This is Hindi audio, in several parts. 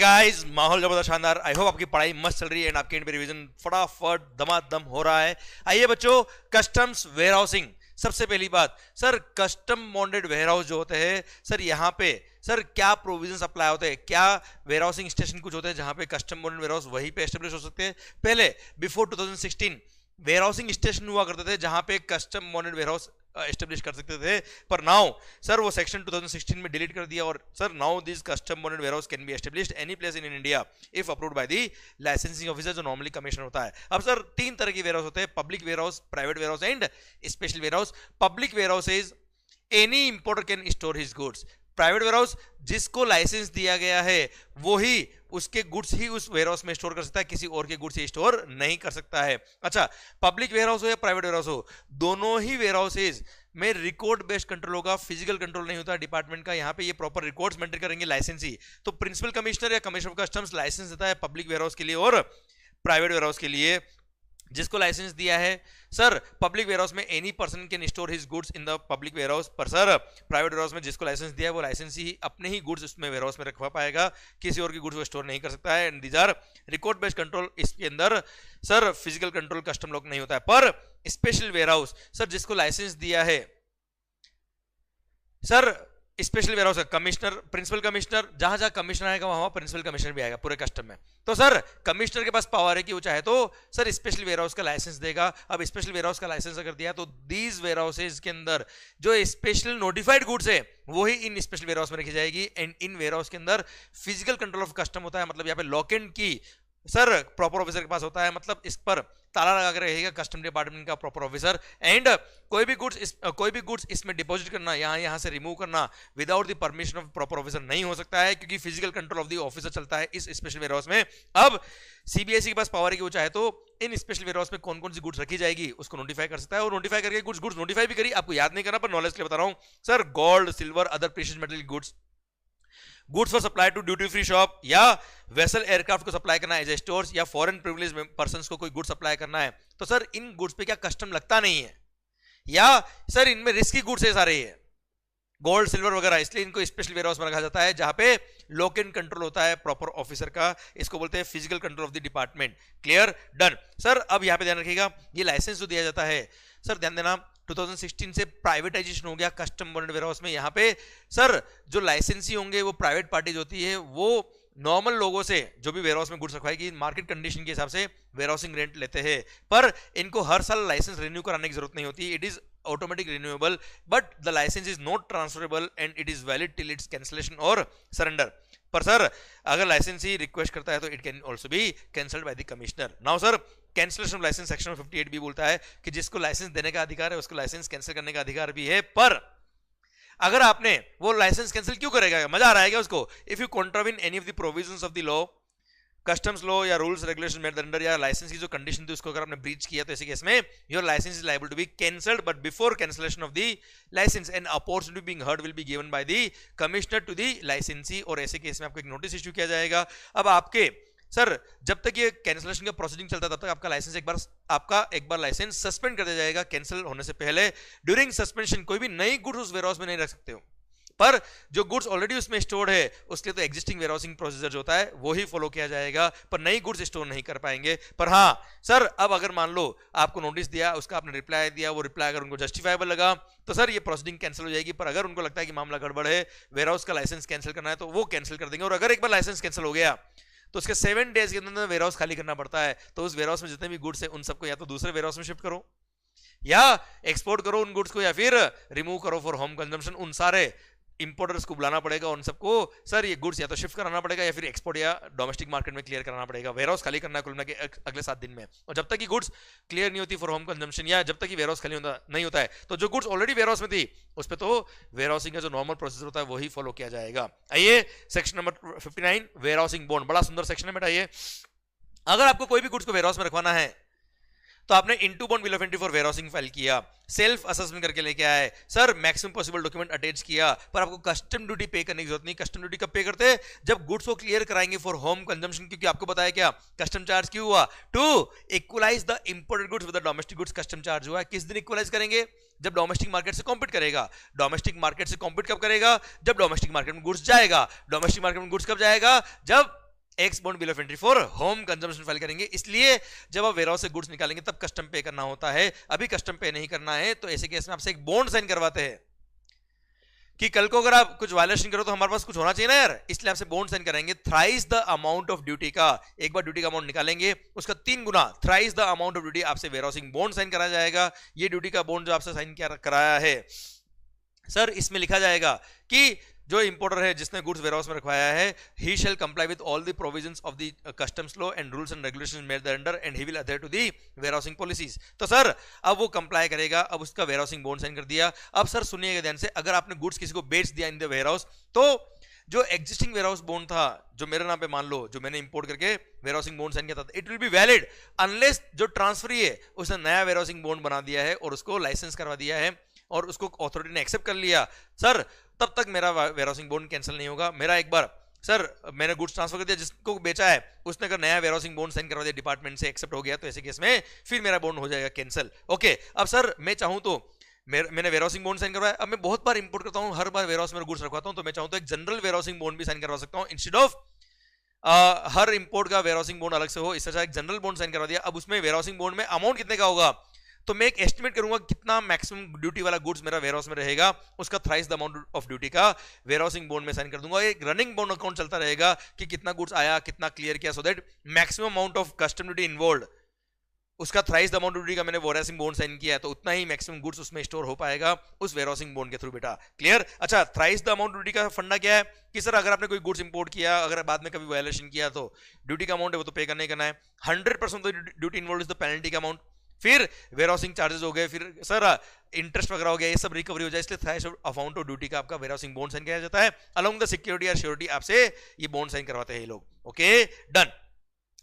गाइस, माहौल जबरदस्त शानदार। आई होप आपकी पढ़ाई मस्त चल रही है एंड आपके एंड पे रिवीजन फटाफट दमादम हो रहा है। आइए बच्चों, कस्टम्स वेयरहाउसिंग। सबसे पहली बात सर, कस्टम बॉन्डेड वेयरहाउस जो होते हैं सर, यहाँ पे सर क्या प्रोविजंस अप्लाई होते हैं, क्या वेयरहाउसिंग स्टेशन कुछ होते हैं जहां पे कस्टम बॉन्डेड वेयरहाउस वहीं पे एस्टेब्लिश हो सकते हैं। पहले बिफोर 2016 वेयरहाउसिंग स्टेशन हुआ करते थे जहां पे कस्टम बॉन्डेड वेयरहाउस एस्टेब्लिश कर सकते थे, पर नाउ सर वो सेक्शन 2016 में डिलीट कर दिया और sir now this custom bonded warehouse can be established any place in India if approved by the licensing officer, जो नॉर्मली कमिश्नर होता है। अब सर तीन तरह के वेयरहाउस होते हैं, public warehouse, private warehouse and special warehouse. Public warehouse is any importer can store his goods. Private warehouse जिसको लाइसेंस दिया गया है वो ही उसके गुड्स ही उस वेयरहाउस में स्टोर कर सकता है, किसी और के गुड्स ही स्टोर नहीं कर सकता है। अच्छा, पब्लिक वेयरहाउस हो या प्राइवेट वेयरहाउस हो, दोनों ही वेयरहाउसेज में रिकॉर्ड बेस्ड कंट्रोल होगा, फिजिकल कंट्रोल नहीं होता डिपार्टमेंट का। यहाँ पे ये प्रॉपर रिकॉर्ड्स मेंटेन करेंगे लाइसेंसी। तो प्रिंसिपल कमिश्नर या कमिश्नर ऑफ कस्टम्स लाइसेंस देता है पब्लिक वेयरहाउस के लिए और प्राइवेट वेयरहाउस के लिए। जिसको लाइसेंस दिया है सर, पब्लिक वेयरहाउस में any person can store his goods in the public warehouse, पर सर प्राइवेट वेयरहाउस में जिसको लाइसेंस दिया है वो लाइसेंस ही अपने ही गुड्स उसमें वेयरहाउस में रखवा पाएगा, किसी और की गुड्स वो स्टोर नहीं कर सकता है। And these are record based control. इसके अंदर sir physical control custom lock नहीं होता है। पर स्पेशल वेयरहाउस सर, जिसको लाइसेंस दिया है सर, स्पेशल वेयरहाउस का कमिश्नर, प्रिंसिपल कमिश्नर, जहां जहां कमिश्नर आएगा वहां प्रिंसिपल कमिश्नर भी आएगा पूरे कस्टम में। तो सर कमिश्नर के पास पावर है कि वो चाहे तो सर स्पेशल वेयरहाउस का लाइसेंस देगा। अब स्पेशल वेयरहाउस का लाइसेंस अगर दिया तो दीज वेयरहाउसेज के अंदर जो स्पेशल नोटिफाइड गुड्स है वो ही इन स्पेशल वेयरहाउस में रखी जाएगी। एंड इन वेयरहाउस के अंदर फिजिकल कंट्रोल ऑफ कस्टम होता है, मतलब यहाँ पे लॉक एंड की सर प्रॉपर ऑफिसर के पास होता है, मतलब इस पर ताला लगा कर रहेगा कस्टम डिपार्टमेंट का प्रॉपर ऑफिसर। एंड कोई भी गुड्स इसमें डिपॉजिट करना, यहाँ से रिमूव करना without the permission of proper officer नहीं हो सकता है, क्योंकि physical control of the officer चलता है इस स्पेशल वेयरहाउस में। अब सीबीएसई के पास पावर है कि वो चाहे तो इन स्पेशल वेयरहाउस में कौन कौन सी गुड्स रखी जाएगी उसको नोटिफाई कर सकता है, और नोटिफाई करके गुड्स नोटिफाई भी करी। आपको याद नहीं करना, पर नॉलेज के लिए बता रहा हूं sir. Gold, silver, other precious metal goods for supply to duty free shop, या वेसल एयरक्राफ्ट को सप्लाई करना है एज ए स्टोर्स, या फॉरेन प्रिविलेज पर्संस को कोई गुड सप्लाई करना है, तो सर इन गुड्स पे क्या कस्टम लगता नहीं है, या सर इनमें रिस्की गुड्स है सारे, ये गोल्ड सिल्वर वगैरह, इसलिए इनको स्पेशल वेयरहाउस में रखा जाता है जहां पे लॉक एंड कंट्रोल होता है प्रॉपर ऑफिसर का। इसको बोलते हैं physical control of the department. Clear, done. Sir अब यहां पे ध्यान रखिएगा, ये लाइसेंस जो दिया जाता है सर, ध्यान देना 2016 से प्राइवेटाइजेशन हो गया कस्टम बॉन्डेड वेयरहाउस में। यहाँ पे सर जो लाइसेंसी होंगे वो प्राइवेट पार्टीज होती है, वो नॉर्मल लोगों से जो भी वेयरहाउस में गुड्स रखवाएगी मार्केट कंडीशन के हिसाब से वेयरहाउसिंग रेंट लेते हैं, पर इनको हर साल लाइसेंस रिन्यू कराने की जरूरत नहीं होती। It is automatic renewable, but the licence is not transferable and it is valid till its cancellation और सरेंडर। पर सर अगर लाइसेंस ही रिक्वेस्ट करता है तो it can also be cancelled by the commissioner. Now sir cancellation of licence section 58 भी बोलता है कि जिसको लाइसेंस देने का अधिकार है उसको लाइसेंस कैंसिल करने का अधिकार भी है। पर अगर आपने वो लाइसेंस कैंसिल क्यों करेगा, मजा आ रहा है क्या उसको? If you contravene any of the provisions of the law, customs law या रूल्स रेगुलेशन मेड अंडर, या लाइसेंस की जो कंडीशन थी उसको अगर आपने ब्रीच किया तो ऐसे केस में your licence is liable to be cancelled, but before cancellation of the licence an opportunity being heard will be given by the commissioner to the licensee, और ऐसे केस में आपको एक नोटिस इश्यू किया जाएगा। अब आपके सर जब तक ये कैंसिलेशन का प्रोसीडिंग चलता है तब तक आपका लाइसेंस एक बार लाइसेंस सस्पेंड कर दिया जाएगा कैंसिल होने से पहले। ड्यूरिंग सस्पेंशन कोई भी नई गुड्स उस वेयरहाउस में नहीं रख सकते हो, पर जो गुड्स ऑलरेडी उसमें स्टोर्ड है उसके लिए तो एग्जिस्टिंग वेयरहाउसिंग प्रोसीजर जो होता है वो ही फॉलो किया जाएगा, पर नई गुड्स स्टोर नहीं कर पाएंगे। पर हाँ सर, अब अगर मान लो आपको नोटिस दिया, उसका आपने रिप्लाई दिया, वो रिप्लाई अगर उनको जस्टिफाइबल लगा तो सर ये प्रोसीडिंग कैंसिल हो जाएगी। पर अगर उनको लगता है कि मामला गड़बड़ है, वेयरहाउस का लाइसेंस कैंसिल करना है, तो वो कैंसिल कर देंगे। और अगर एक बार लाइसेंस कैंसिल हो गया तो उसके 7 डेज के अंदर वेयरहाउस खाली करना पड़ता है। तो उस वेयरहाउस में जितने भी गुड्स है उन सबको या तो दूसरे वेयरहाउस में शिफ्ट करो, या एक्सपोर्ट करो उन गुड्स को, या फिर रिमूव करो फॉर होम कंजम्पशन। उन सारे इंपोर्टर्स को बुलाना पड़ेगा, उन सबको सर ये गुड्स या तो शिफ्ट कराना पड़ेगा या फिर एक्सपोर्ट या डोमेस्टिक मार्केट में क्लियर कराना पड़ेगा। वेयरहाउस खाली करना है कुल मिला के अगले 7 दिन में, और जब तक कि गुड्स क्लियर नहीं होती फॉर होम कंजम्पशन, या जब तक कि वेयरहाउस खाली नहीं होता है, तो जो गुड्स ऑलरेडी वेयरहाउस में थी उस पर तो वेयरहाउसिंग का जो नॉर्मल प्रोसेसर होता है वही फॉलो किया जाएगा। आइए सेक्शन नंबर 59 वेयरहाउसिंग बॉन्ड, बड़ा सुंदर सेक्शन है बेटा ये। अगर आपको कोई भी गुड्स को वेयरहाउस में रखवाना है तो आपने into bond bill of entry for warehousing file किया, सेल्फ असेसमेंट करके लेके आए, sir maximum possible document attach किया, पर आपको कस्टम ड्यूटी पे करने की जरूरत नहीं। कस्टम ड्यूटी कब पे करते हैं? जब गुड्स को क्लियर कराएंगे फॉर होम कंजम्पशन, क्योंकि आपको बताया क्या कस्टम चार्ज क्यों हुआ? To equalise the imported goods with the domestic goods custom charge हुआ है। किस दिन इक्वलाइज करेंगे? जब डोमेस्टिक मार्केट से कॉम्पीट करेगा। डोमेस्टिक मार्केट से कॉम्पीट कब करेगा? जब डोमेस्टिक मार्केट में गुड्स जाएगा। डोमेस्टिक मार्केट में गुड्स कब जाएगा? जब ex bond bill of entry for home consumption file करेंगे। इसलिए जब आप वेयरहाउस से गुड्स निकालेंगे तब कस्टम पे करना होता है, अभी कस्टम पे नहीं करना है। तो ऐसे केस में आपसे एक बॉन्ड साइन करवाते हैं कि कल को अगर आप कुछ वायलेशन करो तो हमारे पास कुछ होना चाहिए ना यार, इसलिए आपसे बॉन्ड साइन कराएंगे। Thrice the amount of duty का, एक बार ड्यूटी का अमाउंट निकालेंगे उसका 3 गुना, thrice the amount of duty आपसे वेयरहाउसिंग बॉन्ड साइन कराया जाएगा। ये ड्यूटी का बॉन्ड जो आपसे साइन कराया है सर, इसमें लिखा जाएगा कि जो इंपोर्टर है जिसने गुड्स वेयरहाउस में रखवाया है, he shall comply with all the provisions of the customs law and rules and regulations made thereunder and he will adhere to the warehousing policies. तो सर अब वो कंप्लाई करेगा, अब उसका वेयरहाउसिंग बॉन्ड साइन कर दिया। अब सर सुनिएगा ध्यान से, अगर आपने गुड्स किसी को बेच दिया इन द वेयरहाउस, तो जो एग्जिस्टिंग वेयरहाउस बॉन्ड था जो मेरे नाम पे मान लो, जो मैंने इंपोर्ट करके वेयरहाउसिंग बॉन्ड साइन किया था, it will be valid unless जो ट्रांसफरी है उसने नया वेयरहाउसिंग बॉन्ड बना दिया है और उसको लाइसेंस करवा दिया है और उसको अथॉरिटी ने एक्सेप्ट कर लिया सर, तब तक मेरा वेयरहाउसिंग बॉन्ड कैंसिल नहीं होगा। मेरा एक बार सर मैंने गुड्स ट्रांसफर कर दिया, जिसको बेचा है उसने अगर नया वेयरहाउसिंग बॉन्ड साइन करवा दिया, डिपार्टमेंट से एक्सेप्ट हो गया, तो ऐसे केस में फिर मेरा बॉन्ड हो जाएगा कैंसिल। ओके, अब सर मैं चाहूं तो मैंने वेयरहाउसिंग बॉन्ड साइन करवाया, अब मैं बहुत बार इंपोर्ट करता हूं, हर बार वेयरहाउस में गुड्स रखवाता हूं, तो मैं चाहूं तो एक जनरल वेयरहाउसिंग बॉन्ड भी साइन करवा सकता हूं इंस्टेड ऑफ हर इंपोर्ट का वेयरहाउसिंग बॉन्ड अलग से हो। इससे अच्छा एक जनरल बॉन्ड साइन करवा दिया। अब उसमें वेयरहाउसिंग बॉन्ड में अमाउंट कितने का होगा, तो मैं एक एस्टिमेट करूंगा कितना मैक्सिमम ड्यूटी वाला गुड्स मेरा वेयरहाउस में रहेगा, उसका thrice the amount of duty का वेयरहाउसिंग बॉन्ड में साइन कर दूंगा। एक रनिंग बॉन्ड अकाउंट चलता रहेगा कि कितना गुड्स आया, कितना क्लियर किया, so that maximum amount of custom duty involve, उसका थ्राइस द अमाउंट ड्यूटी का मैंने वेयरहाउसिंग बॉन्ड साइन किया है, तो उतना ही मैक्सिमम गुड्स उसमें स्टोर हो पाएगा उस वेयरहाउसिंग बॉन्ड के थ्रू। बेटा क्लियर? अच्छा, थ्राइस द अमाउंट ड्यूटी का फंडा क्या है कि सर अगर आपने कोई गुड्स इंपोर्ट किया, अगर बाद में कभी वायलेशन किया, तो ड्यूटी का अमाउंट है वो तो पे करना ही करना है। 100% duty involve is the penalty का अमाउंट, फिर वेयरहाउसिंग चार्जेस हो गए, फिर सर इंटरेस्ट वगैरह हो गया, ये सब रिकवरी हो जाए, इसलिए थ्राइस अमाउंट ऑफ ड्यूटी का आपका वेयरहाउसिंग बॉन्ड साइन किया जाता है। अलोंग द सिक्योरिटी और श्योरिटी आपसे ये बॉन्ड साइन करवाते हैं ये लोग। Okay done.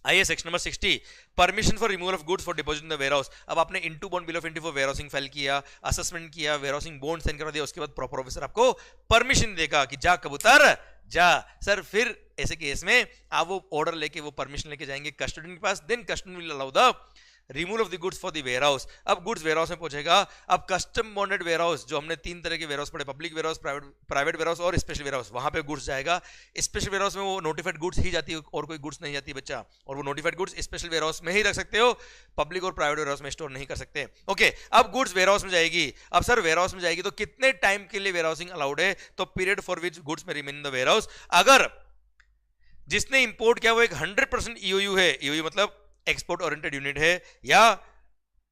आइए section number 60, permission for removal of goods for deposit in the warehouse. अब आपने into bond bill of entry for warehousing file किया, असेसमेंट किया, वेयरहाउसिंग बॉन्ड साइन करवा दिया, उसके बाद प्रॉपर ऑफिसर आपको परमिशन देगा कि जा कबूतर जा। सर फिर ऐसे केस में आप वो ऑर्डर लेके वो परमिशन लेके जाएंगे कस्टोडियन के पास, then custodian will allow the removal of the goods for the warehouse. अब गुड्स वेयरहाउस में पहुंचेगा। अब कस्टम बॉन्डेड वेयरहाउस, जो हमने 3 तरह के वेयरहाउस पढ़े, पब्लिक वेयरहाउस, प्राइवेट वेयरहाउस और स्पेशल वेयरहाउस, वहां पे गुड्स जाएगा। स्पेशल वेयरहाउस में वो नोटिफाइड गुड्स ही जाती है और कोई गुड्स नहीं जाती बच्चा, और वो नोटिफाइड गुड्स स्पेशल वेयरहाउस में ही रख सकते हो, पब्लिक और प्राइवेट वेयरहाउस में स्टोर नहीं कर सकते। ओके, अब गुड्स वेयरहाउस में जाएगी। अब सर वेयरहाउस में जाएगी तो कितने टाइम के लिए वेयरहाउसिंग अलाउड है, तो पीरियड फॉर विच गुड्स में रिमेन इन द वेयरहाउस। अगर जिसने इंपोर्ट किया वो एक 100% ईओयू है, ईओयू मतलब एक्सपोर्ट ओरिएंटेड यूनिट है, या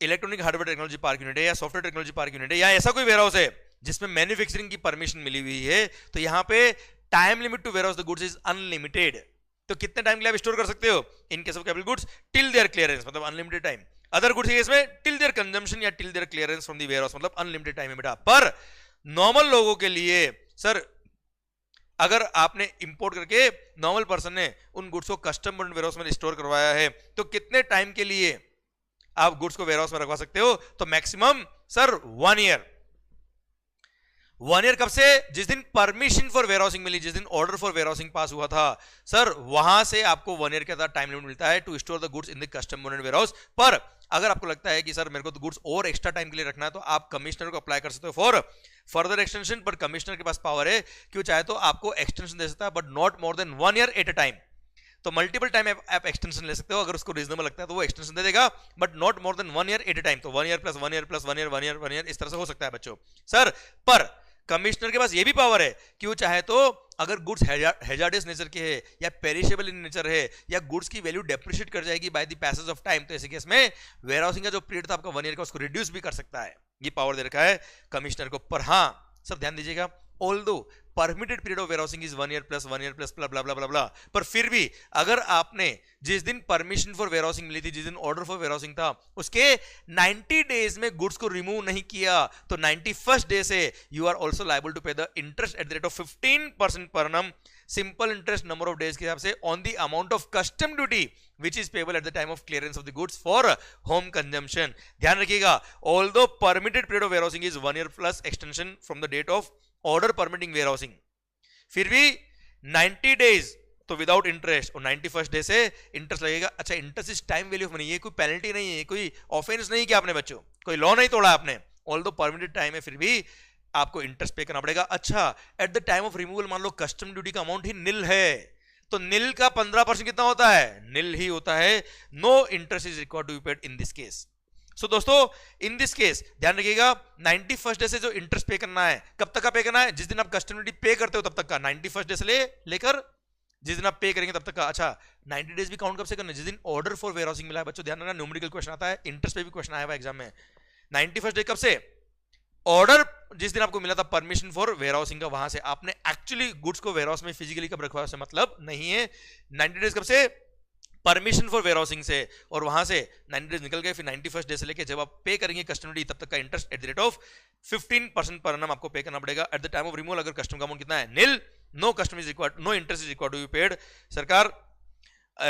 electronic hardware technology park unit है, या सॉफ्टवेयर टेक्नोलॉजी पार्क यूनिट है, या ऐसा कोई वेयरहाउस है जिसमें मैन्युफैक्चरिंग की परमिशन मिली हुई है, तो यहां पे time limit to warehouse the goods is unlimited. तो कितने टाइम के लिए आप स्टोर कर सकते हो in case of capital goods, till their clearance, मतलब अनलिमिटेड टाइम। अदर गुड्स के केस में टिल देयर कंजम्पशन या till their clearance from the warehouse, मतलब अनलिमिटेड टाइम है बेटा। पर नॉर्मल लोगों के लिए सर, अगर आपने इंपोर्ट करके नॉर्मल पर्सन ने उन गुड्स को कस्टम बॉन्ड वेयरहाउस में स्टोर करवाया है, तो कितने टाइम के लिए आप गुड्स को वेयरहाउस में रखवा सकते हो, तो मैक्सिमम सर 1 ईयर। 1 ईयर कब से? जिस दिन परमिशन फॉर वेयरहाउसिंग मिली, जिस दिन ऑर्डर फॉर वेयरहाउसिंग पास हुआ था सर, वहां से आपको 1 ईयर का टाइम लिमिट मिलता है to store the goods in the custom bonded warehouse. पर अगर आपको लगता है कि सर मेरे को तो गुड्स और एक्स्ट्रा टाइम के लिए रखना है, तो आप कमिश्नर को अप्लाई कर सकते हो फॉर फर्दर एक्सटेंशन। पर कमिश्नर के पास पावर है कि वो चाहे तो आपको एक्सटेंशन दे सकता है, but not more than 1 year at a time. तो मल्टीपल टाइम आप एक्सटेंशन ले सकते हो, अगर उसको रीजनेबल लगता है तो वो एक्सटेंशन दे देगा, but not more than 1 year at a time. तो 1 year plus 1 year plus 1 year 1 year 1 year इस तरह से हो सकता है बच्चों। सर पर कमिश्नर के पास ये भी पावर है कि वो चाहे तो अगर गुड्स हैजार्डस नेचर के है या पेरिशेबल इन नेचर है, या गुड्स की वैल्यू डेप्रिशिएट कर जाएगी by the passage of time, तो ऐसे केस में वेयरहाउसिंग का जो पीरियड था आपका 1 ईयर का, उसको रिड्यूस भी कर सकता है। ये पावर दे रखा है कमिश्नर को। पर हाँ सर ध्यान दीजिएगा, although permitted period of warehousing is 1 year plus 1 year plus blah blah blah blah, पर फिर भी अगर आपने जिस दिन परमिशन फॉर वेयरहाउसिंग मिली थी, जिस दिन ऑर्डर फॉर वेयरहाउसिंग था, उसके 90 डेज में गुड्स को रिमूव नहीं किया, तो 91st डे से you are also liable to pay the interest at the rate of 15% per annum, simple interest number of days के हिसाब से, on the amount of custom duty which is payable at the time of clearance of the goods for home consumption। ध्यान रखिएगा, although permitted period of warehousing is 1 year plus extension from the date of order permitting warehousing, फिर भी 90 डेज तो विदाउट इंटरेस्ट, और 91st डे से इंटरेस्ट लगेगा। अच्छा, interest is time value of money, ये कोई पेनल्टी नहीं है, कोई ऑफेंस नहीं किया आपने बच्चों, कोई लॉ नहीं तोड़ा आपने, ऑल्दो परमिटेड टाइम है, फिर भी आपको इंटरेस्ट पे करना पड़ेगा। अच्छा, eight the time of removal मान लो कस्टम ड्यूटी का अमाउंट ही निल है, तो नील का 15% कितना होता है, नील ही होता है। No interest is required to be paid in this case. So दोस्तों इन दिस केस ध्यान रखिएगा 91st डे से जो इंटरेस्ट पे करना है, कब तक का पे करना है, जिस दिन आप कस्टमर ड्यूटी पे करते हो तब तक का, 91st डे से लेकर जिस दिन आप पे करेंगे तब तक का। अच्छा 90 डेज भी काउंट कब से करना है, जिस दिन ऑर्डर फॉर वेयर हाउसिंग मिला है। बच्चों ध्यान रखना न्यूमेरिकल क्वेश्चन आता है, इंटरेस्ट पे भी क्वेश्चन आया हुआ एग्जाम में। 91st डे कब से, ऑर्डर जिस दिन आपको मिला था परमिशन फॉर वेयर हाउसिंग का, वहां से आपने एक्चुअली गुड्स को वेयर हाउस में फिजिकली कब रखवा, उससे मतलब नहीं है। 90 डेज कब से, परमिशन फॉर वेयर हाउसिंग से, और वहां से 90 डेज निकल गए, फिर 91st डे से लेके जब आप पे करेंगे कस्टमर ड्यूटी तब तक का interest at the rate of 15% per annum आपको पे करना पड़ेगा। At the time of removal अगर कस्टमर का अमाउंट कितना है, nil, no customer is required, no interest is required to be paid. सरकार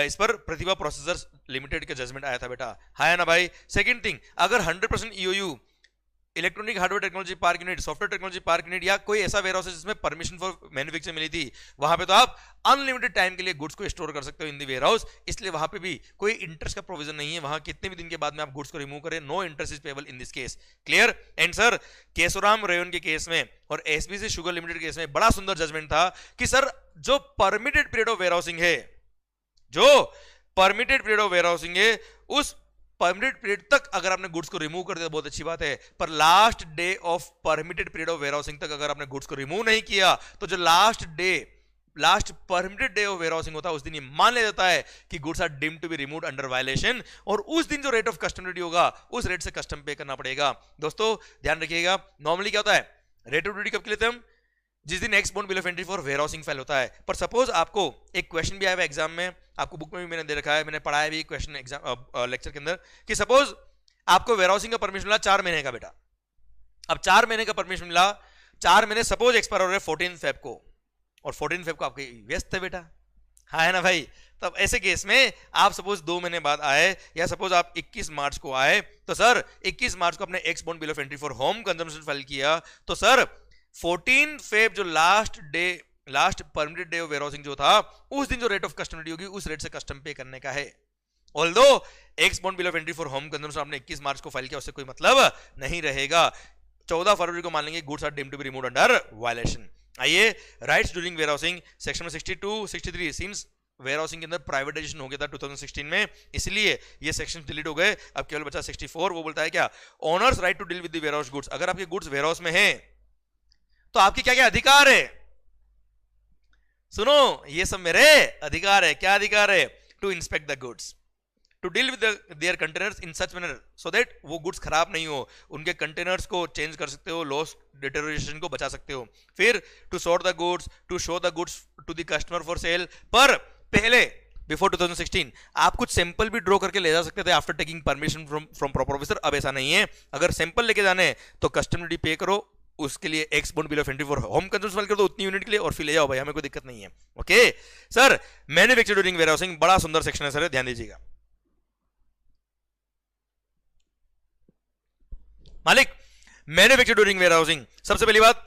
इस पर प्रतिभा प्रोसेसर्स लिमिटेड का जजमेंट आया था बेटा, है ना भाई। सेकंड थिंग, अगर 100% EOU electronic hardware technology park unit, software technology park unit या कोई ऐसा वेयर हाउस है जिसमें परमिशन फॉर मैन्युफैक्चर मिली थी, वहां पे तो आप अनलिमिटेड टाइम के लिए गुड्स को स्टोर कर सकते हो इन द वेयर हाउस, इसलिए वहां पे भी कोई इंटरेस्ट का प्रोविजन नहीं है। वहां कितने भी दिन के बाद में आप गुड्स को रिमूव करें, no interest is payable in this case. Clear. And sir Kesoram Rayon के केस में और एसबीसी शुगर लिमिटेड केस में बड़ा सुंदर जजमेंट था कि सर जो permitted period of warehousing है, जो permitted period of warehousing है, उस परमिटेड पीरियड तक अगर आपने गुड्स को रिमूव कर दिया बहुत अच्छी बात है, पर last day of permitted period of warehousing तक अगर आपने गुड्स को रिमूव नहीं किया तो जो last permitted day of warehousing होता है उस दिन ये मान लिया जाता है कि goods are deemed to be removed under violation, और उस दिन जो रेट ऑफ कस्टम ड्यूटी होगा उस रेट से कस्टम पे करना पड़ेगा। दोस्तों ध्यान रखिएगा, नॉर्मली क्या होता है, रेट ऑफ ड्यूटी कब के लेते हैं हम, जिस दिन ex bond bill of entry for warehousing file होता है। पर सपोज आपको एक क्वेश्चन भी आया हुआ एग्जाम में, आपको बुक में भी मैंने दे रखा है, मैंने पढ़ाया भी क्वेश्चन एग्जाम लेक्चर के अंदर, कि सपोज आपको वेयर हाउसिंग का परमिशन मिला 4 महीने का बेटा। अब 4 महीने का परमिशन मिला, 4 महीने सपोज एक्सपायर हो रहे 14 फेब को, और 14 फेब को आपके व्यस्त है बेटा, हाँ है ना भाई। तब ऐसे केस में आप सपोज 2 महीने बाद आए, या सपोज आप 21 मार्च को आए, तो सर 21 मार्च को अपने ex bond bill of entry for home consumption file किया, तो सर 14 फेब जो last permitted day of warehousing जो था, उस दिन जो रेट ऑफ कस्टम ड्यूटी होगी उस रेट से कस्टम पे करने का है। Although x bond bill of entry for home consumption आपने 21 मार्च को फाइल किया, उससे कोई मतलब नहीं रहेगा। 14 फरवरी को मान लेंगे goods are deemed to be removed under violation. आइए rights during warehousing section में 62 63 सिंस वेयर हाउसिंग के अंदर प्राइवेटाइजेशन हो गया था 2016 में, इसलिए ये सेक्शन डिलीट हो गए। अब केवल बचा 64, वो बोलता है क्या, owners right to deal with the warehouse goods. अगर आपके गुड्स वेयर हाउस में हैं तो आपके क्या क्या अधिकार है, सुनो ये सब मेरे अधिकार है। क्या अधिकार है, to inspect the goods, to deal with their containers in such manner so that वो गुड्स खराब नहीं हो, उनके कंटेनर्स को चेंज कर सकते हो, लॉस डिटेरियोरेशन को बचा सकते हो। फिर to sort the goods, to show the goods to the customer for sale. पर पहले बिफोर 2016 आप कुछ सैंपल भी ड्रॉ करके ले जा सकते थे after taking permission from proper officer. अब ऐसा नहीं है, अगर सैंपल लेके जाने तो कस्टम ड्यूटी पे करो, उसके लिए x bond bill of entry for home consumption file कर दो उतनी यूनिट के लिए, और फिर ले जाओ भाई, हमें कोई दिक्कत नहीं है। Okay sir, manufacture during warehousing बड़ा सुंदर सेक्शन है सर, ध्यान दीजिएगा। मालिक मैन्युफैक्चर ड्यूरिंग वेयर हाउसिंग, सबसे पहली बात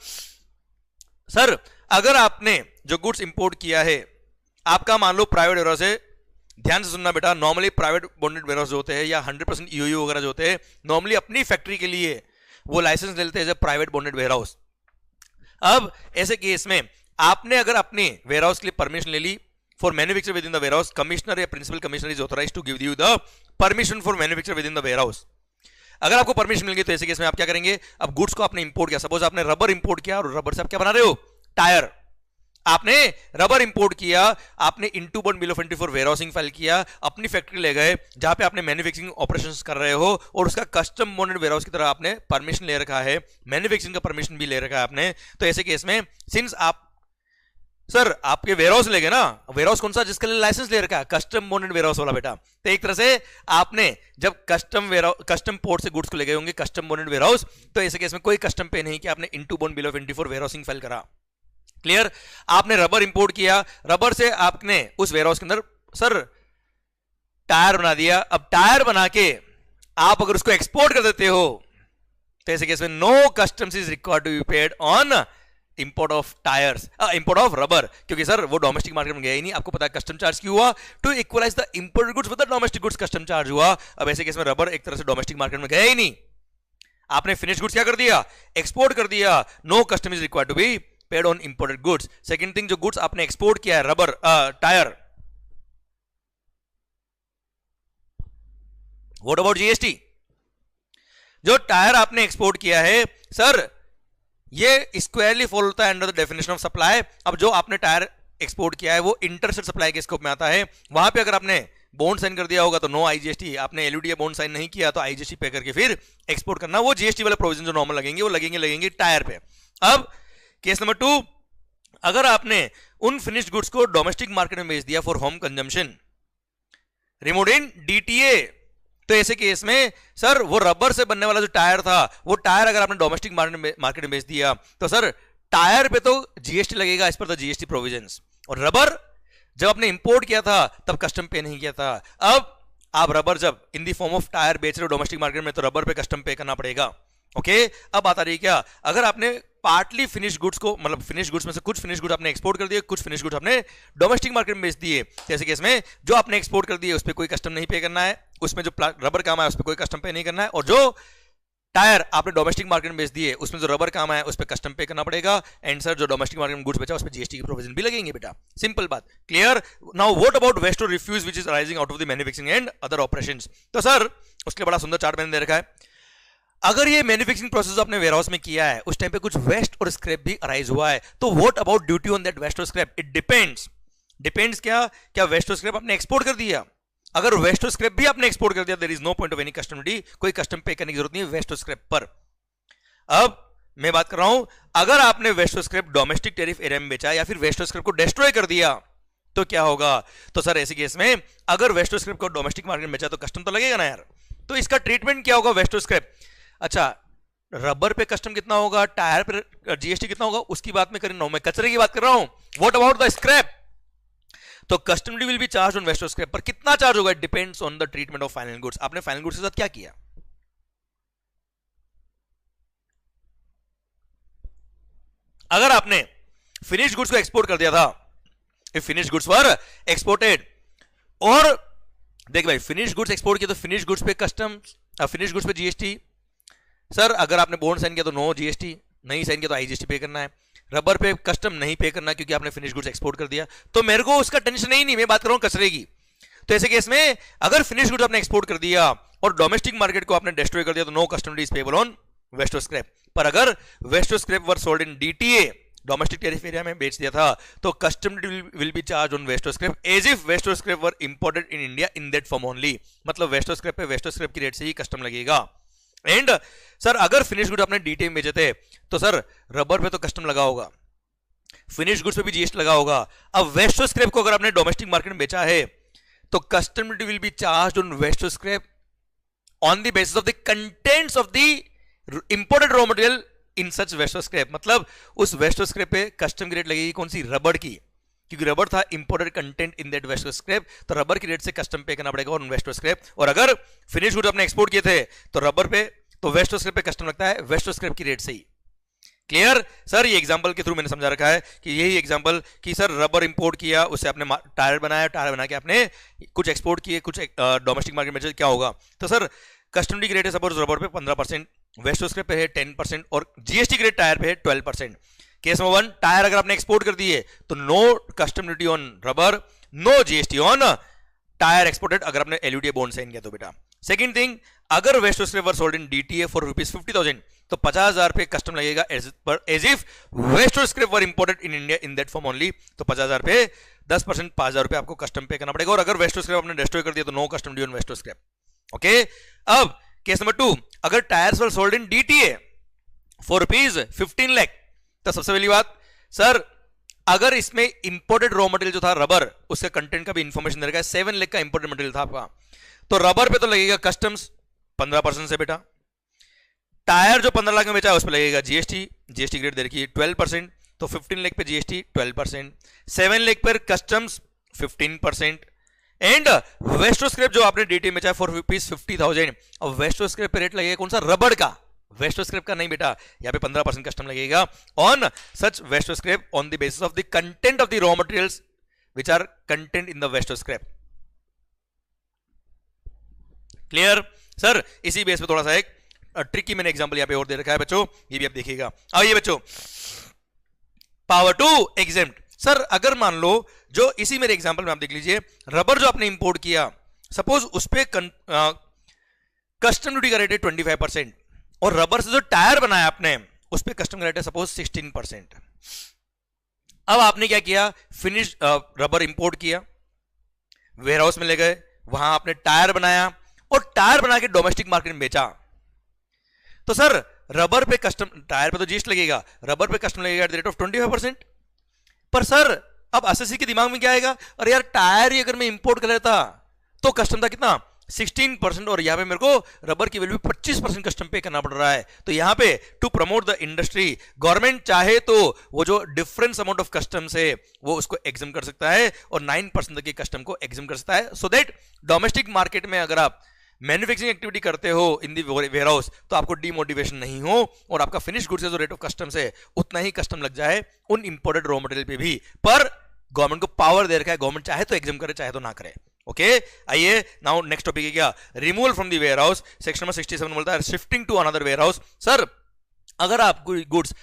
सर, अगर आपने जो गुड्स इंपोर्ट किया है, आपका मान लो प्राइवेट वेयर हाउस है, ध्यान से सुनना बेटा, normally private bonded warehouse जो होते हैं या 100% ईओयू वगैरह जो होते हैं, नॉर्मली अपनी फैक्ट्री के लिए वो लाइसेंस ले लेते हैं as a private bonded warehouse. अब ऐसे केस में आपने अगर अपने वेयर हाउस के लिए परमिशन ले ली for manufacture within the warehouse, commissioner या principal commissioner is authorised to give you the permission for manufacture within the warehouse. अगर आपको परमिशन मिल गई तो ऐसे केस में आप क्या करेंगे, अब गुड्स को आपने इंपोर्ट किया, सपोज आपने रबर इंपोर्ट किया, और रबर से आप क्या बना रहे हो, टायर। आपने रबर इंपोर्ट किया, आपने into bond bill of entry for warehousing file किया, अपनी फैक्ट्री ले गए जहां पे आपने मैन्युफैक्चरिंग ऑपरेशंस कर रहे हो, और उसका कस्टम बॉन्डेड वेयर हाउस की तरह आपने परमिशन ले रखा है, मैन्युफैक्चरिंग का परमिशन भी ले रखा है आपने। तो ऐसे केस में सिंस आप सर आपके वेयर हाउस ले गए ना, वेयर हाउस कौन सा जिसके लिए लाइसेंस ले रखा है, कस्टम बॉन्डेड वेयर हाउस वाला बेटा। तो एक तरह से आपने जब कस्टम पोर्ट से गुड्स को ले गए होंगे कस्टम बॉन्डेड वेयर हाउस, तो ऐसे केस में कोई कस्टम पे नहीं कि आपने into bond bill of entry for warehousing file करा। क्लियर। आपने रबर इंपोर्ट किया, रबर से आपने उस वेयर हाउस के अंदर सर टायर बना दिया। अब टायर बना के आप अगर उसको एक्सपोर्ट कर देते हो तो ऐसे केस में no customs is required to be paid on import of tyres, import of rubber, क्योंकि सर वो डोमेस्टिक मार्केट में गया ही नहीं। आपको पता है कस्टम चार्ज क्यों हुआ, to equalise the imported goods with the domestic goods custom charge हुआ। अब ऐसे केस में रबर एक तरह से डोमेस्टिक मार्केट में गया ही नहीं, आपने फिनिश गुड्स क्या कर दिया, एक्सपोर्ट कर दिया, no custom is required to be paid on imported goods. Second thing, जो गुड्स आपने एक्सपोर्ट किया है, rubber, tyre, what about GST? जो टायर आपने एक्सपोर्ट किया है सर, ये स्क्वायरली फॉल होता है under the definition of supply. अब जो आपने टायर एक्सपोर्ट किया है वो इंटरसेट सप्लाई के स्कोप में आता है। वहां पे अगर आपने बॉन्ड साइन कर दिया होगा तो नो आईजीएसटी, आपने एलयूडीए बॉन्ड साइन नहीं किया तो आईजीएसटी पे करके फिर एक्सपोर्ट करना। वो जीएसटी वाले प्रोविजन जो नॉर्मल लगेंगे वो लगेंगे टायर पे। अब केस नंबर 2, अगर आपने उन फिनिश्ड गुड्स को डोमेस्टिक मार्केट में बेच दिया for home consumption, removed in DTA, तो ऐसे केस में सर वो रबर से बनने वाला जो टायर था, वो टायर अगर आपने डोमेस्टिक मार्केट में बेच दिया तो सर टायर पे तो जीएसटी लगेगा as per the GST provisions, और रबर जब आपने इंपोर्ट किया था तब कस्टम पे नहीं किया था। अब आप रबर जब इन दी फॉर्म ऑफ टायर बेच रहे हो डोमेस्टिक मार्केट में तो रबर पे कस्टम पे करना पड़ेगा। ओके, अब बात आ रही है क्या, अगर आपने पार्टली फिनिश गुड्स को, मतलब फिनिश गुड्स में से कुछ फिनिश गुड्स आपने एक्सपोर्ट कर दिए, कुछ फिनिश गुड्स आपने डोमेस्टिक मार्केट में बेच दिए, जैसे केस में जो आपने एक्सपोर्ट कर दिए उस पर कोई कस्टम नहीं पे करना है, उसमें जो रबर काम है उस पर कोई कस्टम पे नहीं करना है, और जो टायर आपने डोमेस्टिक मार्केट में बेच दिए उसमें जो रबर काम है उस पर कस्टम पे करना पड़ेगा। एंड सर जो डोमेस्टिक मार्केट में गुड्स बेचा उस पर जीएसटी की प्रोविजन भी लगेंगे बेटा, सिंपल बात, clear. Now what about waste और refuse which is arising out of the manufacturing and other operations? तो सर उसके बड़ा सुंदर चार्ट मैंने दे रखा है। अगर ये मैन्युफैक्चरिंग प्रोसेस आपने वेयरहाउस में किया है उस टाइम पे कुछ वेस्ट और स्क्रैप भी अराइज हुआ है, तो what about duty on that waste और स्क्रैप? इट डिपेंड्स क्या वेस्ट और स्क्रैप आपने एक्सपोर्ट कर दिया? अगर वेस्ट और स्क्रैप भी आपने एक्सपोर्ट कर दिया there is no point of any custom duty, कोई कस्टम पे करने की जरूरत नहीं है वेस्ट और स्क्रैप पर। अब मैं बात कर रहा हूं, अगर आपने वेस्ट और स्क्रैप डोमेस्टिक टैरिफ एरिया में बेचा या फिर वेस्ट और स्क्रैप को डिस्ट्रॉय कर दिया तो क्या होगा? तो सर ऐसे केस में अगर वेस्ट और स्क्रैप को डोमेस्टिक मार्केट में बेचा तो कस्टम तो लगेगा ना यार, तो इसका ट्रीटमेंट क्या होगा वेस्ट और स्क्रैप? अच्छा, रबर पे कस्टम कितना होगा, टायर पे जीएसटी कितना होगा, उसकी बात मैं कर रहा हूं, मैं कचरे की बात कर रहा हूं। What about the scrap? तो custom duty will be charge on waste और स्क्रैप, पर कितना चार्ज होगा? It depends on the treatment of final goods. आपने फाइनल गुड्स के साथ क्या किया? अगर आपने फिनिश्ड गुड्स को एक्सपोर्ट कर दिया था, if finished goods were exported, और देख भाई फिनिश्ड गुड्स एक्सपोर्ट किया तो फिनिश्ड गुड्स पे कस्टम, फिनिश्ड गुड्स पे जीएसटी। सर अगर आपने बॉन्ड साइन किया तो नो जीएसटी, नहीं साइन किया तो आईजीएसटी पे करना है। रबर पे कस्टम नहीं पे करना क्योंकि आपने फिनिश गुड्स एक्सपोर्ट कर दिया, तो मेरे को उसका टेंशन ही नहीं, मैं बात कर रहा हूं कचरे की। तो ऐसे केस में अगर फिनिश गुड्स आपने एक्सपोर्ट कर दिया और डोमेस्टिक मार्केट को आपने डिस्ट्रॉय कर दिया तो no custom duty is payable on waste और स्क्रैप। पर अगर वेस्ट और scrap were sold in DTA, domestic tariff area में बेच दिया था, तो custom duty will be charge on waste और स्क्रैप एज इफ वेस्ट और scrap were imported in India in that form only. मतलब वेस्ट और स्क्रैप पे वेस्ट और स्क्रैप की रेट से ही कस्टम लगेगा। एंड सर अगर फिनिश गुड आपने डीटीए में बेचे थे तो सर रबर पे तो कस्टम लगा होगा, फिनिश गुड्स पे भी जीएसटी लगा होगा। अब वेस्ट और स्क्रैप को अगर आपने डोमेस्टिक मार्केट में बेचा है तो custom duty will be charge on waste और scrap on the basis of the contents of the imported raw material in such waste और स्क्रैप। मतलब उस वेस्ट और स्क्रैप पे कस्टम की रेट लगेगी कौन सी? रबर की, क्योंकि रबर था imported content in that waste और स्क्रैप, तो रबर की रेट से कस्टम पे करना पड़ेगा ऑन वेस्ट और स्क्रैप। और अगर फिनिश गुड आपने एक्सपोर्ट किए थे तो रबर पे, तो वेस्ट और स्क्रैप पे कस्टम लगता है वेस्ट और स्क्रैप की रेट से ही। Clear sir? ये एग्जांपल के थ्रू मैंने समझा रखा है कि यही एग्जांपल कि सर रबर इंपोर्ट किया, उससे आपने टायर बनाया, टायर बना के आपने कुछ एक्सपोर्ट किए, कुछ डोमेस्टिक मार्केट में क्या होगा? तो सर कस्टम ड्यूटी की रेट है सपोज रबर पे 15%, वेस्ट और स्क्रैप पे है 10% और जीएसटी की रेट टायर पे है 12%। केस नंबर 1, टायर अगर आपने एक्सपोर्ट कर दिए तो no custom duty on rubber, no GST on tyre exported अगर आपने एलयूडीए बॉन्ड साइन किया तो बेटा। सेकंड थिंग, अगर वेस्ट और scrap were sold in DTA for ₹50,000 तो 50,000 पे कस्टम लगेगा एज इफ वेस्ट और scrap were imported in India in that form only. तो 50,000 पे 10% 5,000 रुपए आपको कस्टम पे करना पड़ेगा। और अगर वेस्ट और स्क्रैप आपने डिस्ट्रॉय कर दिया तो no custom duty on waste और स्क्रैप। ओके, अब केस नंबर 2, अगर tyres were sold in DTA for ₹15 lakh, तो सबसे पहली बात सर अगर इसमें इंपोर्टेड रॉ मटेरियल जो था रबर, उसका कंटेंट का भी इंफॉर्मेशन दे रखा है, 7 लाख का इंपोर्टेड मटेरियल था आपका, तो रबर पे तो लगेगा कस्टम्स 15% से बेटा। टायर जो 15 लाख में बेचा है उस पर लगेगा जीएसटी, जीएसटी ग्रेड दे रखी है 12%, तो 15 लाख पे जीएसटी 12%, 7 लाख पर कस्टम्स 15%। एंड वेस्ट और स्क्रैप जो आपने डीटी में चाहे फॉर ₹50,000, और वेस्ट और स्क्रैप पे रेट लगेगा कौन सा? रबर का, वेस्ट और स्क्रैप का नहीं बेटा। यहाँ पे 15% कस्टम लगेगा ऑन सच वेस्ट और scrap on the basis of the content of the raw materials which are content in the waste और स्क्रैप। Clear sir? इसी बेस पे थोड़ा सा एक ट्रिकी मैंने एग्जांपल यहाँ पे और दे रखा है बच्चों, ये भी आप देखिएगा। अब ये बच्चों पावर टू एग्जेम्प्ट। सर अगर मान लो जो इसी मेरे एग्जांपल में आप देख लीजिए, रबर जो आपने इंपोर्ट किया, सपोज उस पे कस्टम ड्यूटी का रेट है 25% और रबर से जो टायर बनाया आपने उस पे कस्टम का रेट है सपोज 16%। अब आपने क्या किया, फिनिश रबर इंपोर्ट किया, वेयरहाउस में ले गए, वहां आपने टायर बनाया और टायर बना के डोमेस्टिक मार्केट में बेचा। तो सर रबर पे कस्टम, टायर पे तो जीएसटी लगेगा, रबर पे कस्टम लगेगा एट द रेट ऑफ 25%। पर सर अब एसएससी के दिमाग में क्या आएगा, अरे यार टायर ही अगर मैं इंपोर्ट कर लेता तो कस्टम था कितना 16% और यहां पे मेरे को रबर की वैल्यू 25% कस्टम पे करना पड़ रहा है। तो यहां पे to promote the industry, government चाहे तो वो जो डिफरेंस अमाउंट ऑफ कस्टम से वो उसको एग्जाम कर सकता है और 9% तक के कस्टम को एग्जाम कर सकता है, सो दैट डोमेस्टिक मार्केट में अगर आप मैन्युफैक्चरिंग एक्टिविटी करते हो इन दी वेयरहाउस तो आपको डीमोटिवेशन नहीं हो और आपका फिनिश गुड्स का जो रेट ऑफ कस्टम है उतना ही कस्टम लग जाए उन इंपोर्टेड रॉ मटेरियल पे भी। पर गवर्नमेंट को पावर दे रखा है, गवर्नमेंट चाहे तो एग्जाम करे चाहे तो ना करे। ओके आइए नाउ नेक्स्ट टॉपिक है क्या, removal from the warehouse. Section number 67 बोलता है shifting to another warehouse. Sir अगर आप गुड्स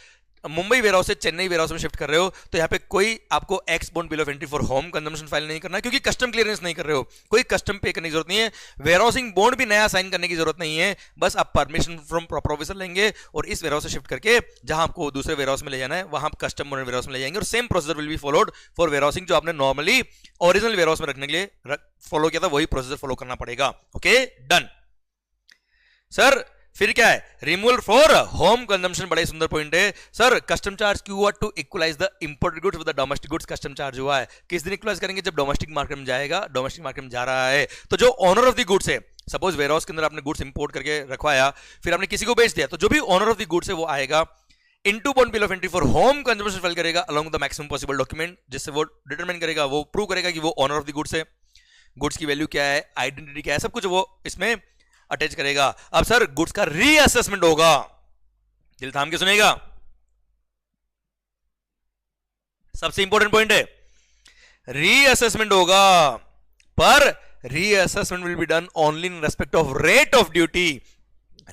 मुंबई वेयरहाउस से चेन्नई वेयरहाउस में शिफ्ट कर रहे हो तो यहाँ पे कोई आपको x bond bill of entry for home consumption file नहीं करना है, क्योंकि कस्टम क्लियरेंस नहीं कर रहे हो, कोई कस्टम पे करने की जरूरत नहीं है, वेयरहाउसिंग बॉन्ड भी नया साइन करने की जरूरत नहीं है, बस आप परमिशन फ्रॉम प्रॉपर ऑफिसर लेंगे और इस वेयरहाउस से शिफ्ट करके जहां आपको दूसरे वेयरहाउस में ले जाना है वहां आप कस्टम बॉन्ड वेयरहाउस में ले जाएंगे और same procedure will be followed for warehousing. जो आपने नॉर्मली ओरिजिनल वेयरहाउस में रखने के लिए फॉलो किया था वही प्रोसीजर फॉलो करना पड़ेगा। Okay done. सर फिर क्या है, रिमूवल फॉर होम कंजम्पशन, बड़ा ही सुंदर पॉइंट है। सर कस्टम चार्ज क्यों हुआ, to equalise the imported goods with the domestic goods. Custom charge हुआ है किस दिन इक्वलाइज करेंगे, जब डोमेस्टिक मार्केट में जाएगा, डोमेस्टिक मार्केट में जा रहा है तो जो ऑनर ऑफ द गुड्स है, सपोज वेयरहाउस के अंदर आपने गुड्स इंपोर्ट करके रखवाया फिर आपने किसी को बेच दिया, तो जो भी ऑनर ऑफ द गुड्स है वो आएगा into bond bill of entry for home consumption file करेगा along the maximum possible document, जिससे वो डिटरमाइन करेगा, वो प्रूव करेगा कि वो ऑनर ऑफ द गुड्स है, गुड्स की वैल्यू क्या है, आइडेंटिटी क्या है, सब कुछ वो इसमें अटैच करेगा। अब सर गुड्स का रीअसेसमेंट होगा, दिल थाम के सुनेगा, सबसे इंपॉर्टेंट पॉइंट है, रीअसेसमेंट होगा, पर reassessment will be done only in respect of rate of duty.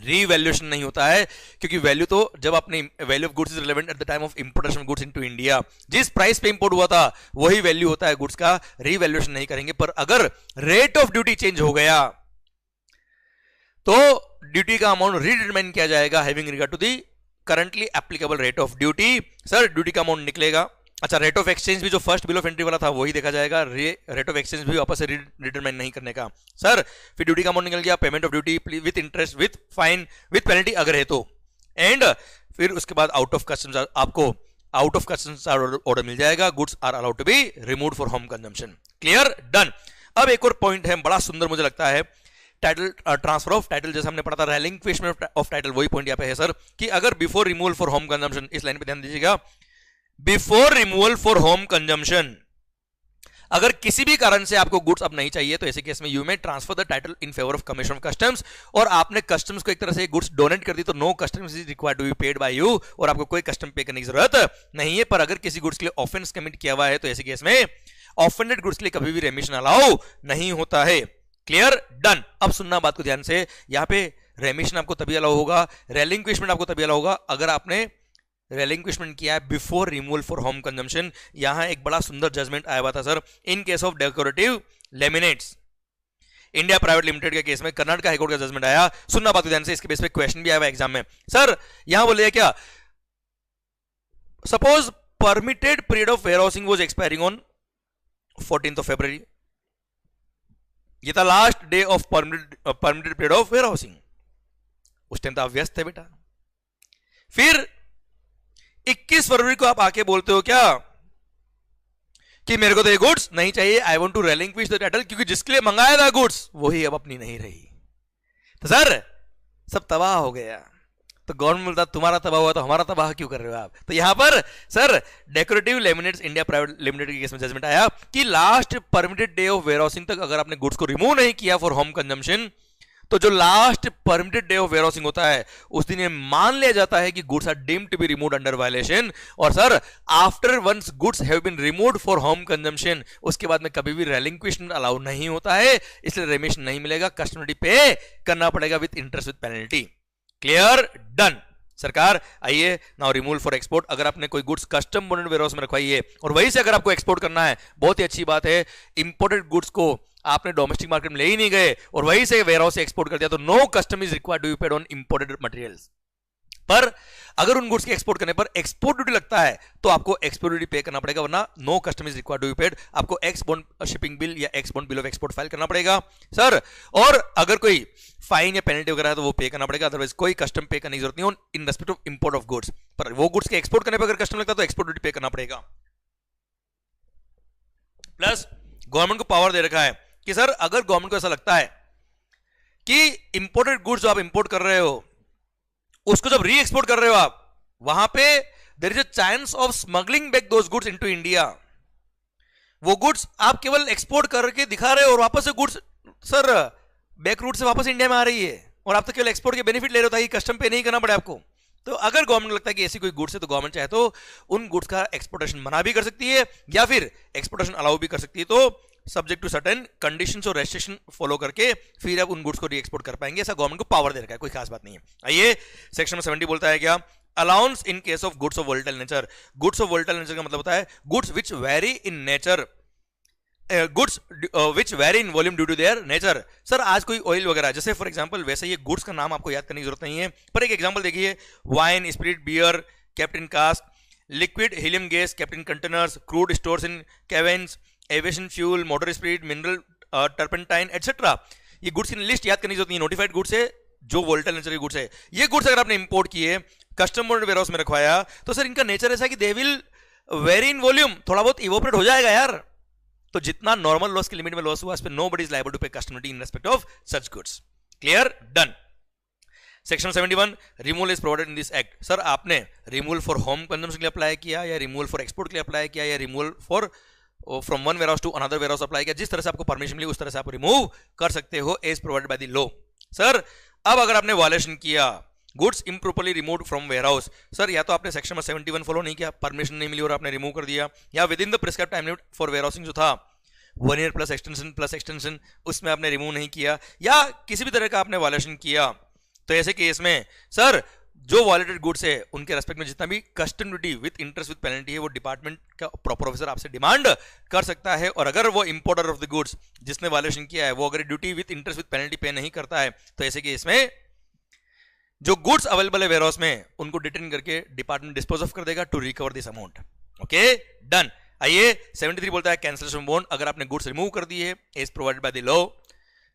Revaluation नहीं होता है, क्योंकि वैल्यू तो जब अपने value of goods is relevant eight the time of importation of goods into India, जिस प्राइस पे इंपोर्ट हुआ था वही वैल्यू होता है गुड्स का, रीवैल्यूएशन नहीं करेंगे। पर अगर रेट ऑफ ड्यूटी चेंज हो गया तो ड्यूटी का अमाउंट रीडिटरमाइन किया जाएगा having regard to the currently applicable rate of duty. Sir duty का अमाउंट निकलेगा, अच्छा रेट ऑफ एक्सचेंज भी जो फर्स्ट बिल ऑफ एंट्री वाला था वही देखा जाएगा, रेट ऑफ एक्सचेंज भी वापस से डिटरमाइन नहीं करने का। सर फिर ड्यूटी का अमाउंट निकल गया, payment of duty with interest with fine with penalty अगर है तो, एंड फिर उसके बाद आउट ऑफ कस्टम्स आपको आउट ऑफ कस्टम्स ऑर्डर मिल जाएगा, goods are allowed to be removed for home consumption. Clear done. अब एक और पॉइंट है बड़ा सुंदर मुझे लगता है, टाइटल ट्रांसफर ऑफ टाइटल, जैसे हमने पढ़ा था रिलिंक्विशमेंट ऑफ टाइटल, वही पॉइंट यहाँ पे है सर कि अगर before removal for home consumption, इस लाइन पे ध्यान दीजिएगा, before removal for home consumption अगर किसी भी कारण से आपको गुड्स अब नहीं चाहिए तो ऐसे केस में यू में transfer the title in favour of commission of customs, और आपने कस्टम्स को एक तरह से गुड्स डोनेट कर दी तो no customs is required to be paid by you, और आपको कोई कस्टम पे करने की जरूरत नहीं है। पर अगर किसी गुड्स के लिए ऑफेंस कमिट किया हुआ है तो ऐसे केस में ऑफेंडेड गुड्स के लिए कभी भी रेमिशन अलाउ नहीं होता है। Clear done. अब सुनना बात को ध्यान से, यहां पे रेमिशन आपको तभी अलाउ होगा, रेलिंक्विशमेंट आपको तभी अलाउ होगा अगर आपने रेलिंक्विशमेंट किया है before removal for home consumption. यहां एक बड़ा सुंदर जजमेंट आया हुआ था sir, in case of decorative laminates India private limited के केस में कर्नाटक हाईकोर्ट का जजमेंट आया। सुनना बात को ध्यान से, इसके बेस पे क्वेश्चन भी आया हुआ एग्जाम में। सर यहां बोले क्या, suppose permitted period of warehousing was expiring on 14th of February, ये था last day of permitted period of warehousing, उस टाइम तो आप व्यस्त थे बेटा। फिर 21 फरवरी को आप आके बोलते हो क्या कि मेरे को तो ये गुड्स नहीं चाहिए, I want to relinquish the title, क्योंकि जिसके लिए मंगाया था गुड्स वही अब अपनी नहीं रही। तो सर सब तबाह हो गया, तो गवर्नमेंट बोलता तुम्हारा तबाह हुआ तो हमारा तबाह क्यों कर रहे हो आप। तो यहां पर sir decorative laminates India private limited के केस में जजमेंट आया कि last permitted day of warehousing तक अगर आपने गुड्स को रिमूव नहीं किया फॉर होम कंजम्पशन, तो जो last permitted day of warehousing होता है उस दिन ये मान लिया जाता है कि goods are deemed to be removed under violation. और sir after once goods have been removed for home consumption, उसके बाद में कभी भी रेलिंक्विशमेंट अलाउ नहीं होता है, इसलिए रेमिशन नहीं मिलेगा, कस्टमर ड्यूटी पे करना पड़ेगा with interest with penalty. Clear done. सरकार आइए नाउ रिमूवल फॉर एक्सपोर्ट। अगर आपने कोई गुड्स कस्टम बोर्डेड वेयरहाउस में रखवाई है और वहीं से अगर आपको एक्सपोर्ट करना है, बहुत ही अच्छी बात है, इंपोर्टेड गुड्स को आपने डोमेस्टिक मार्केट में ले ही नहीं गए और वहीं से वेयरहाउस से एक्सपोर्ट कर दिया, तो no custom is required to be paid on imported materials. पर अगर उन गुड्स के एक्सपोर्ट करने पर एक्सपोर्ट ड्यूटी लगता है तो आपको एक्सपोर्ट ड्यूटी पे करना पड़ेगा, वरना no custom is required to be paid. आपको एक्सपोर्ट शिपिंग बिल या export bill of export file करना पड़ेगा सर। और अगर कोई फाइन या पेनल्टी वगैरह है तो वो पे करना पड़ेगा, अदरवाइज कोई कस्टम पे करने की जरूरत नहीं in respect of import of goods. पर वो गुड्स के एक्सपोर्ट करने पर अगर कस्टम लगता है तो एक्सपोर्ट ड्यूटी पे करना पड़ेगा। प्लस गवर्नमेंट को पावर दे रखा है कि सर अगर गवर्नमेंट को ऐसा लगता है कि इंपोर्टेड गुड्स जो आप इंपोर्ट कर रहे हो उसको जब री एक्सपोर्ट कर रहे हो आप, वहां पे there is a chance of smuggling back those goods into India. वो गुड्स आप केवल एक्सपोर्ट करके दिखा रहे हो और वापस से गुड्स सर बैक रूट से वापस इंडिया में आ रही है और आप तो केवल एक्सपोर्ट के बेनिफिट ले रहे हो ताकि कस्टम पे नहीं करना पड़े आपको। तो अगर गवर्नमेंट लगता है कि ऐसी कोई गुड्स है तो गवर्नमेंट चाहे तो उन गुड्स का एक्सपोर्टेशन मना भी कर सकती है या फिर एक्सपोर्टेशन अलाउ भी कर सकती है, तो सब्जेक्ट टू सर्टेन कंडीशंस और रेस्ट्रिक्शन फॉलो करके फिर आप उन गुड्स को री एक्सपोर्ट कर पाएंगे। ऐसा गवर्नमेंट को पावर दे रखा है, कोई खास बात नहीं है। आइए सेक्शन 70 बोलता है क्या, allowance in case of goods of volatile nature. Goods of volatile nature का मतलब होता है goods which vary in nature, goods which vary in volume due to their nature. Sir आज कोई ऑयल वगैरह, जैसे फॉर एग्जांपल, वैसे ये गुड्स का नाम आपको याद करने की जरूरत नहीं है, पर एक एग्जांपल देखिए, wine, spirit, beer kept in cask, liquid helium gas kept in containers, crude stores in caverns, aviation fuel, motor spirit, mineral turpentine etcetera. ये गुड्स की लिस्ट याद करने की जरूरत नहीं है। नोटिफाइड गुड्स है जो वोलेटाइल नेचर के गुड्स है। ये गुड्स अगर आपने इंपोर्ट किए, कस्टम बोर्ड वेयरहाउस में रखवाया, तो सर इनका नेचर ऐसा कि they will very in volume, थोड़ा बहुत इवोपरेट हो जाएगा यार। तो जितना नॉर्मल लॉस की लिमिट में लॉस हुआ इस पे नोबडी इज लायबल टू पे custom duty in respect of such goods. Clear, done. Section 71 removal is provided in this act. Sir आपने रिमूवल फॉर होम कंजम्पशन के लिए अप्लाई किया या रिमूवल फॉर एक्सपोर्ट के लिए अप्लाई किया या removal for from one warehouse to another warehouse apply किया, जिस तरह से आपको परमिशन मिली उस तरह से आप रिमूव कर सकते हो as provided by the law. Sir अब अगर आपने वायलेशन किया, goods improperly removed from warehouse, sir या तो आपने सेक्शन 71 फॉलो नहीं किया, परमिशन नहीं मिली और आपने रिमूव कर दिया, या with in the prescribed time limit for warehousing जो था 1 ईयर प्लस एक्सटेंशन उसमें आपने रिमूव नहीं किया, या किसी भी तरह का आपने वायलेशन किया, तो ऐसे केस में सर जो वायलेटेड गुड्स है उनके रेस्पेक्ट में जितना भी custom duty with interest with penalty है वो डिपार्टमेंट का प्रॉपर ऑफिसर आपसे डिमांड कर सकता है। और अगर वो इंपोर्टर ऑफ द गुड्स जिसने वायलेशन किया है वो अगर duty with interest with penalty पे नहीं करता है, तो ऐसे केस में जो गुड्स अवेलेबल है वेयरहाउस में उनको डिटेन करके डिपार्टमेंट डिस्पोज ऑफ कर देगा to recover this amount. Okay, done. आइए 73 बोलता है कैंसलेशन बॉन्ड। अगर आपने गुड्स रिमूव कर दिए as provided by the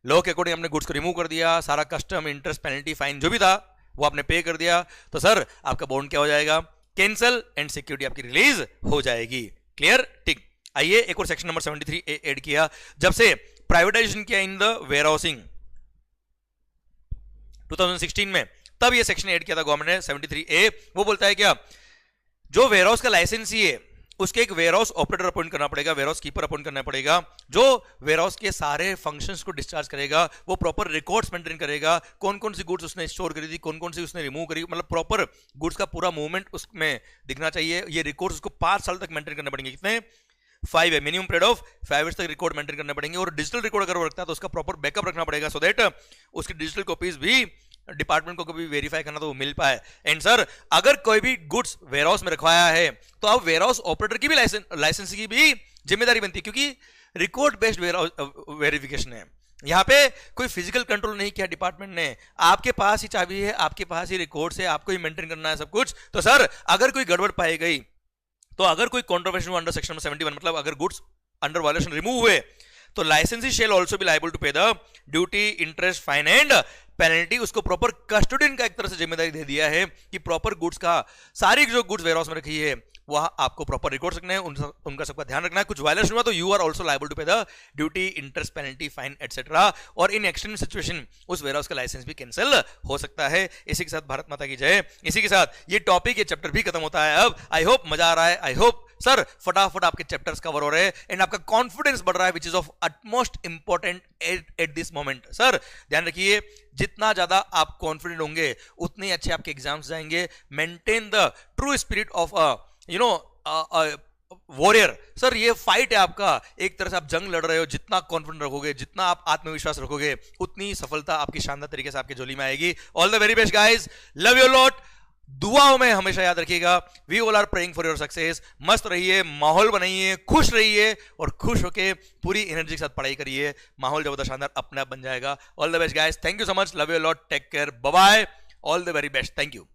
law के अकॉर्डिंग आपने गुड्स को रिमूव कर दिया, सारा कस्टम, इंटरेस्ट, पेनल्टी, फाइन जो भी था वो आपने पे कर दिया, तो सर आपका बॉन्ड क्या हो जाएगा, कैंसल, एंड सिक्योरिटी आपकी रिलीज हो जाएगी। क्लियर, ठीक। आइए एक और सेक्शन नंबर 73 ऐड किया। जब से प्राइवेटाइजेशन किया इन द वेयरहाउसिंग 2016 में, तब ये सेक्शन ऐड किया था गवर्नमेंट ने 73A। वो बोलता है क्या, जो वेयरहाउस का लाइसेंसी है उसके एक वेयरहाउस ऑपरेटर अपॉइंट करना पड़ेगा, वेयरहाउस कीपर अपॉइंट करना पड़ेगा, जो वेयरहाउस के सारे फंक्शंस को डिस्चार्ज करेगा, वो प्रॉपर रिकॉर्ड्स मेंटेन करेगा, कौन कौन सी गुड्स उसने स्टोर करी थी, कौन कौन सी उसने रिमूव करी, मतलब प्रॉपर गुड्स का पूरा मूवमेंट उसमें दिखना चाहिए। ये रिकॉर्ड्स उसको 5 साल तक मेंटेन करने पड़ेंगे। कितने, 5 है, मिनिमम पीरियड ऑफ 5 इयर्स तक रिकॉर्ड मेंटेन करने पड़ेंगे। और डिजिटल रिकॉर्ड अगर वो रखता है तो उसका प्रॉपर बैकअप रखना पड़ेगा, सो दैट उसकी डिजिटल कॉपीज भी डिपार्टमेंट को कभी वेरीफाई करना तो वो मिल पाए। एंड सर अगर कोई भी गुड्स वेयरहाउस में रखवाया है तो अब वेयरहाउस ऑपरेटर की भी लाइसेंस की भी जिम्मेदारी बनती है, क्योंकि रिकॉर्ड बेस्ड वेरिफिकेशन है। यहां पे कोई फिजिकल कंट्रोल नहीं किया डिपार्टमेंट ने, आपके पास ही चाबी है, आपके पास ही रिकॉर्ड्स है, आपको ही मेंटेन करना है सब कुछ। तो सर अगर कोई गड़बड़ पाई गई, तो अगर कोई कॉन्ट्रोवर्शन अंडर सेक्शन 71, मतलब अगर गुड्स अंडर वायलेशन रिमूव हुए, तो licensee shall also be liable to pay the duty, interest, fine and penalty. उसको प्रॉपर कस्टोडियन का एक तरह से जिम्मेदारी दे दिया है कि प्रॉपर गुड्स का, सारी जो गुड्स वेयरहाउस में रखी है वह आपको प्रॉपर रिकॉर्ड रखना है, उनका सबका ध्यान रखना है। कुछ वायलेशन हुआ तो you are also liable to pay the duty, interest, penalty, fine etcetera. और इन एक्सट्रीम सिचुएशन उस वेयरहाउस का लाइसेंस भी कैंसिल हो सकता है। इसी के साथ भारत माता की जय। इसी के साथ ये टॉपिक, ये चैप्टर भी खत्म होता है। अब आई होप मजा आ रहा है, आई होप सर फटाफट आपके चैप्टर्स कवर हो रहे हैं एंड आपका कॉन्फिडेंस बढ़ रहा है, which is of utmost important at this moment. Sir ध्यान रखिए, जितना ज्यादा आप कॉन्फिडेंट होंगे उतने ही अच्छे आपके एग्जाम्स जाएंगे। Maintain the true spirit of warrior. Sir ये फाइट है आपका, एक तरह से आप जंग लड़ रहे हो। जितना कॉन्फिडेंट रखोगे, जितना आप आत्मविश्वास रखोगे, उतनी सफलता आपकी शानदार तरीके से आपके झोली में आएगी। All the very best guys, love you lot. दुआओं में हमेशा याद रखिएगा। We all are praying for your success. मस्त रहिए, माहौल बनाइए, खुश रहिए और खुश होके पूरी एनर्जी के साथ पढ़ाई करिए। माहौल जब शानदार अपने आप बन जाएगा। All the best guys, thank you so much, love you lot, take care, bye bye, all the very best, thank you.